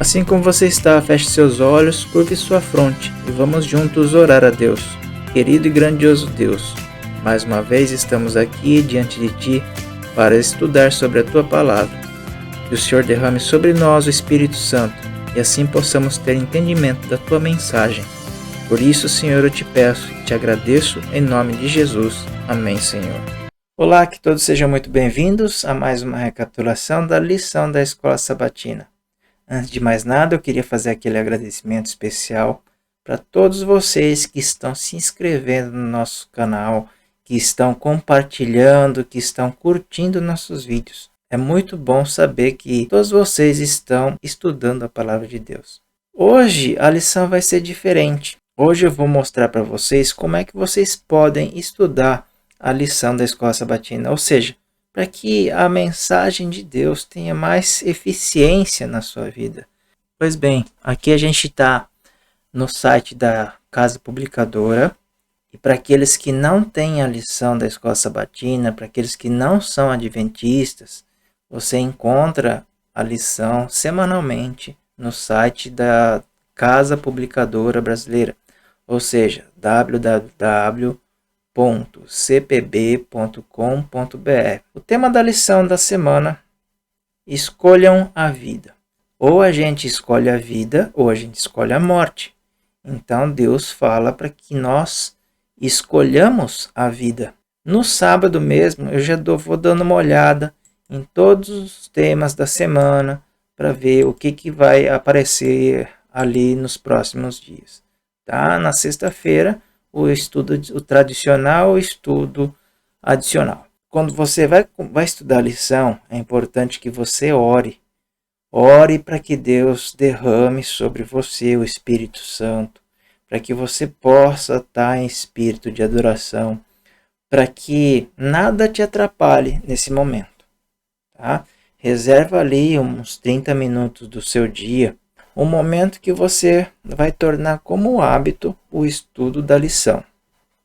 Assim como você está, feche seus olhos, curve sua fronte e vamos juntos orar a Deus. Querido e grandioso Deus, mais uma vez estamos aqui diante de Ti para estudar sobre a Tua Palavra. Que o Senhor derrame sobre nós o Espírito Santo e assim possamos ter entendimento da Tua mensagem. Por isso, Senhor, eu te peço e te agradeço em nome de Jesus. Amém, Senhor. Olá, que todos sejam muito bem-vindos a mais uma recapitulação da lição da Escola Sabatina. Antes de mais nada, eu queria fazer aquele agradecimento especial para todos vocês que estão se inscrevendo no nosso canal, que estão compartilhando, que estão curtindo nossos vídeos. É muito bom saber que todos vocês estão estudando a Palavra de Deus. Hoje a lição vai ser diferente. Hoje eu vou mostrar para vocês como é que vocês podem estudar a lição da Escola Sabatina, ou seja, para que a mensagem de Deus tenha mais eficiência na sua vida. Pois bem, aqui a gente está no site da Casa Publicadora, e para aqueles que não têm a lição da Escola Sabatina, para aqueles que não são adventistas, você encontra a lição semanalmente no site da Casa Publicadora Brasileira, ou seja, www.cpb.com.br. O tema da lição da semana: escolham a vida. Ou a gente escolhe a vida, ou a gente escolhe a morte. Então Deus fala para que nós escolhamos a vida. No sábado mesmo eu já vou dando uma olhada em todos os temas da semana para ver o que vai aparecer ali nos próximos dias. Tá? Na sexta-feira, o tradicional estudo adicional. Quando você vai estudar a lição, é importante que você ore. Ore para que Deus derrame sobre você o Espírito Santo, para que você possa estar em espírito de adoração, para que nada te atrapalhe nesse momento. Tá? Reserva ali uns 30 minutos do seu dia, um momento que você vai tornar como hábito o estudo da lição,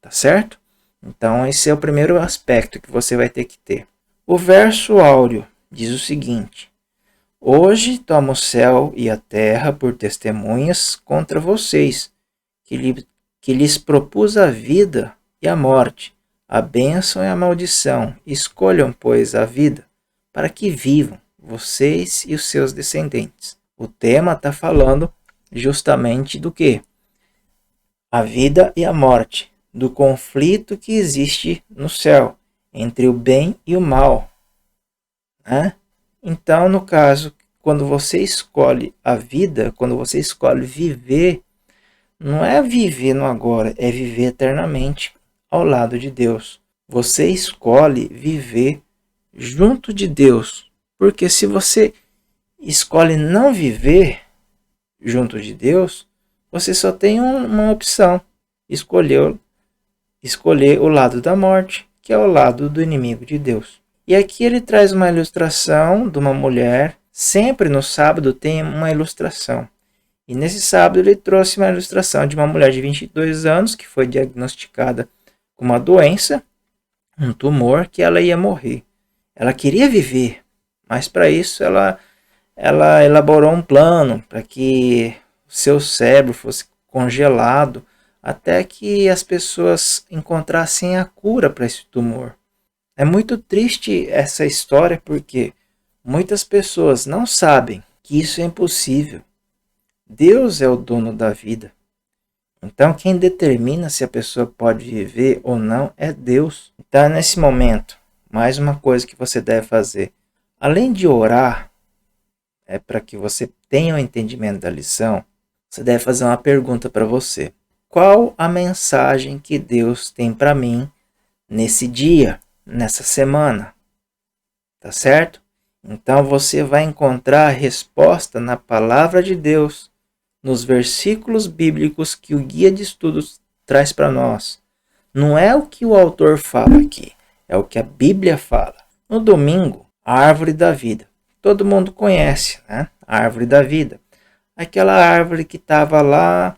tá certo? Então esse é o primeiro aspecto que você vai ter que ter. O verso áureo diz o seguinte: hoje tomo o céu e a terra por testemunhas contra vocês, que lhes propus a vida e a morte, a bênção e a maldição. Escolham, pois, a vida, para que vivam, vocês e os seus descendentes. O tema está falando justamente do quê? A vida e a morte, do conflito que existe no céu, entre o bem e o mal. Né? Então, no caso, quando você escolhe a vida, quando você escolhe viver, não é viver no agora, é viver eternamente ao lado de Deus. Você escolhe viver junto de Deus, porque se você escolhe não viver junto de Deus, você só tem uma opção: escolher o lado da morte, que é o lado do inimigo de Deus. E aqui ele traz uma ilustração de uma mulher. Sempre no sábado tem uma ilustração. E nesse sábado ele trouxe uma ilustração de uma mulher de 22 anos que foi diagnosticada com uma doença, um tumor, que ela ia morrer. Ela queria viver, mas para isso ela elaborou um plano para que o seu cérebro fosse congelado até que as pessoas encontrassem a cura para esse tumor. É muito triste essa história porque muitas pessoas não sabem que isso é impossível. Deus é o dono da vida. Então quem determina se a pessoa pode viver ou não é Deus. Então nesse momento, mais uma coisa que você deve fazer, além de orar, para que você tenha o entendimento da lição, você deve fazer uma pergunta para você: qual a mensagem que Deus tem para mim nesse dia, nessa semana? Tá certo? Então você vai encontrar a resposta na palavra de Deus, nos versículos bíblicos que o guia de estudos traz para nós. Não é o que o autor fala aqui, é o que a Bíblia fala. No domingo, a árvore da vida. Todo mundo conhece, né? A árvore da vida. Aquela árvore que estava lá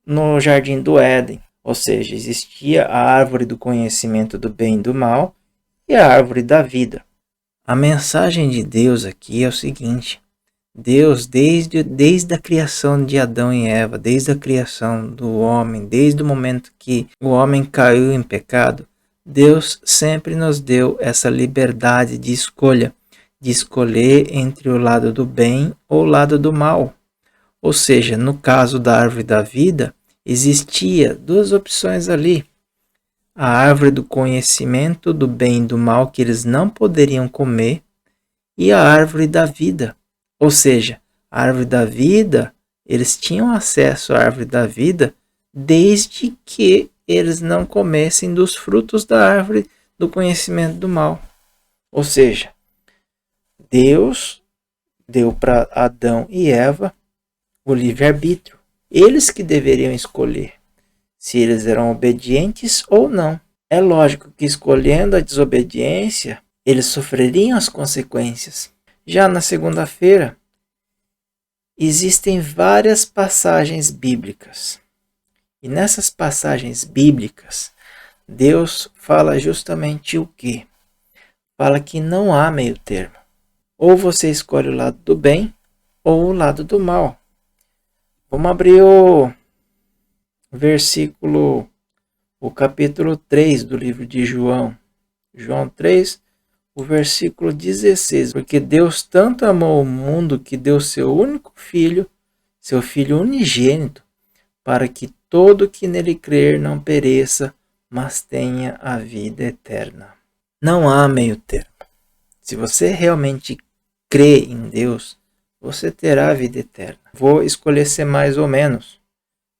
no Jardim do Éden. Ou seja, existia a árvore do conhecimento do bem e do mal e a árvore da vida. A mensagem de Deus aqui é o seguinte: Deus, desde a criação de Adão e Eva, desde a criação do homem, desde o momento que o homem caiu em pecado, Deus sempre nos deu essa liberdade de escolha, de escolher entre o lado do bem ou o lado do mal. Ou seja, no caso da árvore da vida, existia duas opções ali. A árvore do conhecimento do bem e do mal que eles não poderiam comer e a árvore da vida. Ou seja, a árvore da vida, eles tinham acesso à árvore da vida desde que eles não comessem dos frutos da árvore do conhecimento do mal. Ou seja, Deus deu para Adão e Eva o livre-arbítrio. Eles que deveriam escolher se eles eram obedientes ou não. É lógico que escolhendo a desobediência, eles sofreriam as consequências. Já na segunda-feira, existem várias passagens bíblicas. E nessas passagens bíblicas, Deus fala justamente o quê? Fala que não há meio termo. Ou você escolhe o lado do bem ou o lado do mal. Vamos abrir o versículo, o capítulo 3 do livro de João. João 3, o versículo 16. Porque Deus tanto amou o mundo que deu seu único filho, seu filho unigênito, para que todo que nele crer não pereça, mas tenha a vida eterna. Não há meio termo. Se você realmente crê em Deus, você terá a vida eterna. Vou escolher ser mais ou menos.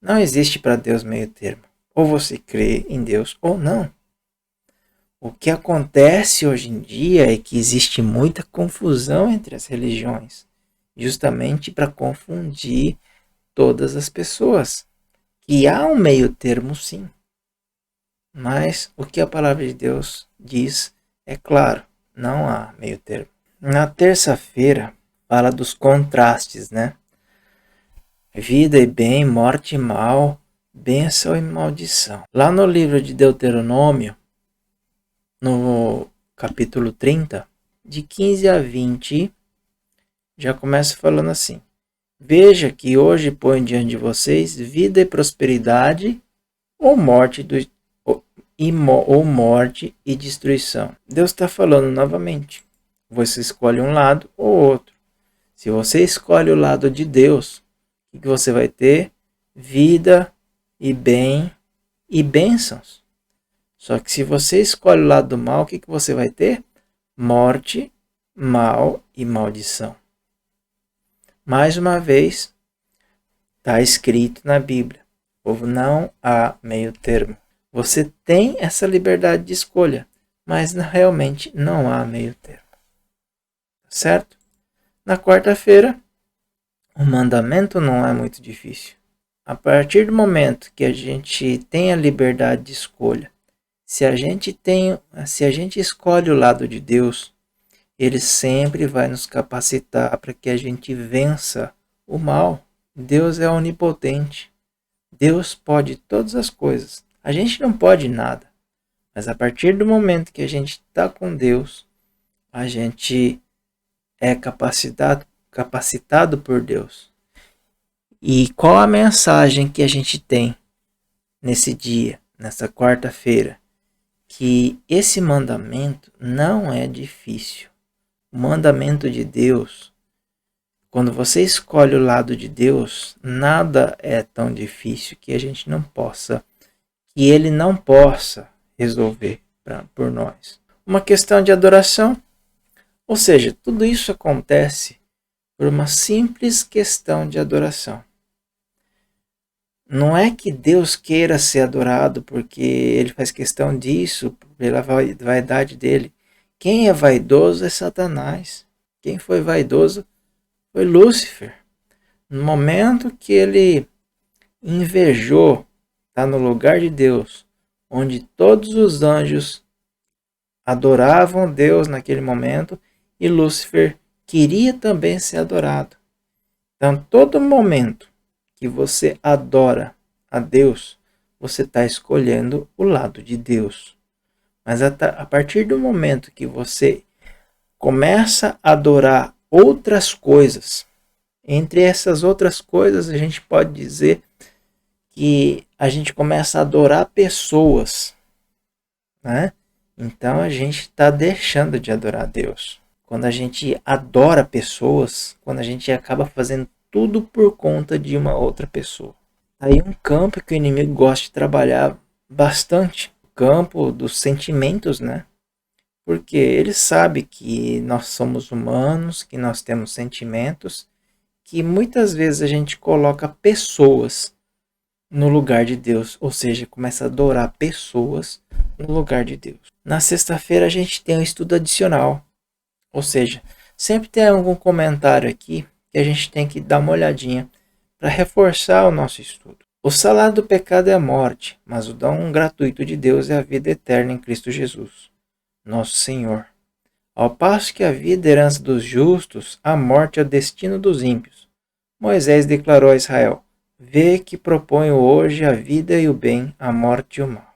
Não existe para Deus meio termo. Ou você crê em Deus ou não. O que acontece hoje em dia é que existe muita confusão entre as religiões, justamente para confundir todas as pessoas. Que há um meio termo, sim. Mas o que a palavra de Deus diz é claro, não há meio termo. Na terça-feira, fala dos contrastes, né? Vida e bem, morte e mal, bênção e maldição. Lá no livro de Deuteronômio, no capítulo 30, de 15 a 20, já começa falando assim: Veja que hoje põe diante de vocês vida e prosperidade ou morte, ou morte e destruição. Deus está falando novamente. Você escolhe um lado ou outro. Se você escolhe o lado de Deus, o que você vai ter? Vida e bem e bênçãos. Só que se você escolhe o lado do mal, o que você vai ter? Morte, mal e maldição. Mais uma vez, está escrito na Bíblia: povo, não há meio termo. Você tem essa liberdade de escolha, mas realmente não há meio termo. Certo? Na quarta-feira, o mandamento não é muito difícil. A partir do momento que a gente tem a liberdade de escolha, se a gente escolhe o lado de Deus, Ele sempre vai nos capacitar para que a gente vença o mal. Deus é onipotente. Deus pode todas as coisas. A gente não pode nada. Mas a partir do momento que a gente está com Deus, a gente é capacitado por Deus. E qual a mensagem que a gente tem nesse dia, nessa quarta-feira? Que esse mandamento não é difícil. O mandamento de Deus, quando você escolhe o lado de Deus, nada é tão difícil que a gente não possa, que Ele não possa resolver por nós. Uma questão de adoração, ou seja, tudo isso acontece por uma simples questão de adoração. Não é que Deus queira ser adorado porque Ele faz questão disso, pela vaidade dele. Quem é vaidoso é Satanás. Quem foi vaidoso foi Lúcifer. No momento que ele invejou, está no lugar de Deus, onde todos os anjos adoravam Deus naquele momento, e Lúcifer queria também ser adorado. Então, todo momento que você adora a Deus, você está escolhendo o lado de Deus. Mas a partir do momento que você começa a adorar outras coisas, Entre essas outras coisas, a gente pode dizer que a gente começa a adorar pessoas, né? Então a gente está deixando de adorar Deus. Quando a gente adora pessoas, quando a gente acaba fazendo tudo por conta de uma outra pessoa. Aí um campo que o inimigo gosta de trabalhar bastante, o campo dos sentimentos, né? Porque ele sabe que nós somos humanos, que nós temos sentimentos, que muitas vezes a gente coloca pessoas no lugar de Deus, ou seja, começa a adorar pessoas no lugar de Deus. Na sexta-feira a gente tem um estudo adicional, ou seja, sempre tem algum comentário aqui que a gente tem que dar uma olhadinha para reforçar o nosso estudo. O salário do pecado é a morte, mas o dom gratuito de Deus é a vida eterna em Cristo Jesus, nosso Senhor. Ao passo que a vida é a herança dos justos, a morte é o destino dos ímpios. Moisés declarou a Israel: vê que proponho hoje a vida e o bem, a morte e o mal.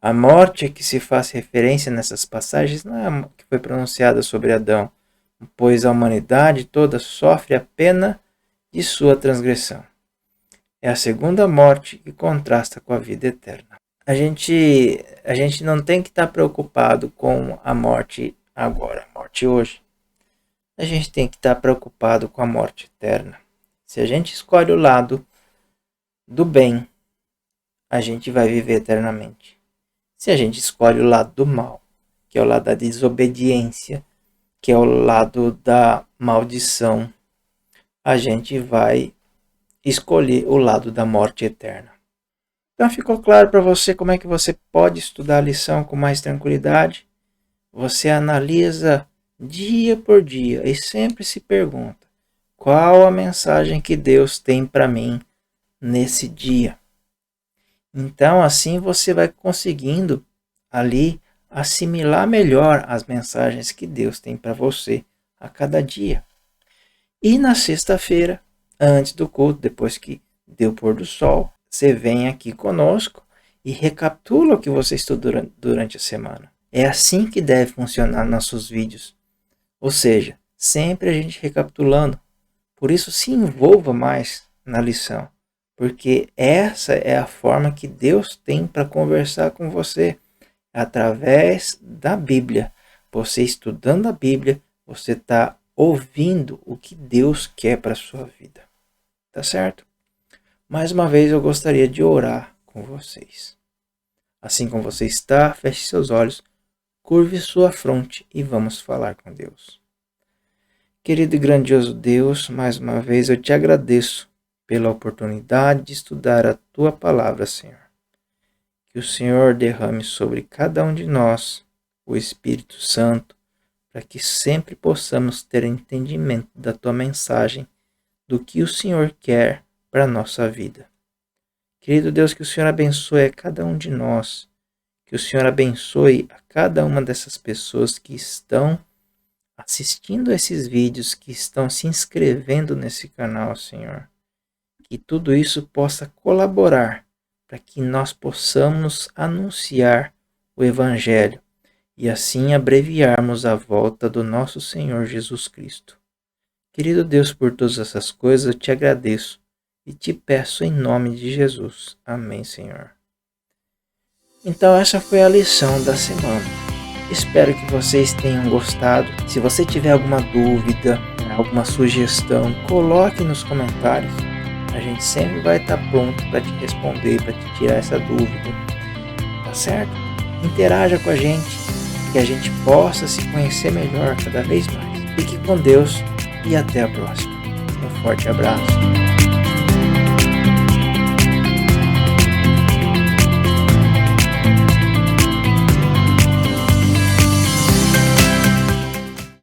A morte a que se faz referência nessas passagens não é a que foi pronunciada sobre Adão, pois a humanidade toda sofre a pena de sua transgressão. É a segunda morte que contrasta com a vida eterna. A gente não tem que estar preocupado com a morte agora, a morte hoje. A gente tem que estar preocupado com a morte eterna. Se a gente escolhe o lado do bem, a gente vai viver eternamente. Se a gente escolhe o lado do mal, que é o lado da desobediência, que é o lado da maldição, a gente vai escolher o lado da morte eterna. Então ficou claro para você como é que você pode estudar a lição com mais tranquilidade? Você analisa dia por dia e sempre se pergunta: qual a mensagem que Deus tem para mim nesse dia? Então assim você vai conseguindo ali assimilar melhor as mensagens que Deus tem para você a cada dia. E na sexta-feira, antes do culto, depois que deu o pôr do sol, você vem aqui conosco e recapitula o que você estudou durante a semana. É assim que deve funcionar nossos vídeos. Ou seja, sempre a gente recapitulando. Por isso se envolva mais na lição. Porque essa é a forma que Deus tem para conversar com você. Através da Bíblia. Você estudando a Bíblia, você está ouvindo o que Deus quer para a sua vida. Tá certo? Mais uma vez eu gostaria de orar com vocês. Assim como você está, feche seus olhos, curve sua fronte e vamos falar com Deus. Querido e grandioso Deus, mais uma vez eu te agradeço pela oportunidade de estudar a tua palavra, Senhor. Que o Senhor derrame sobre cada um de nós o Espírito Santo, para que sempre possamos ter entendimento da tua mensagem, do que o Senhor quer para a nossa vida. Querido Deus, que o Senhor abençoe a cada um de nós, que o Senhor abençoe a cada uma dessas pessoas que estão assistindo esses vídeos, que estão se inscrevendo nesse canal, Senhor. Que tudo isso possa colaborar para que nós possamos anunciar o Evangelho e assim abreviarmos a volta do nosso Senhor Jesus Cristo. Querido Deus, por todas essas coisas eu te agradeço e te peço em nome de Jesus. Amém, Senhor. Então essa foi a lição da semana. Espero que vocês tenham gostado. Se você tiver alguma dúvida, alguma sugestão, coloque nos comentários. A gente sempre vai estar pronto para te responder, para te tirar essa dúvida. Tá certo? Interaja com a gente, que a gente possa se conhecer melhor cada vez mais. Fique com Deus e até a próxima. Um forte abraço.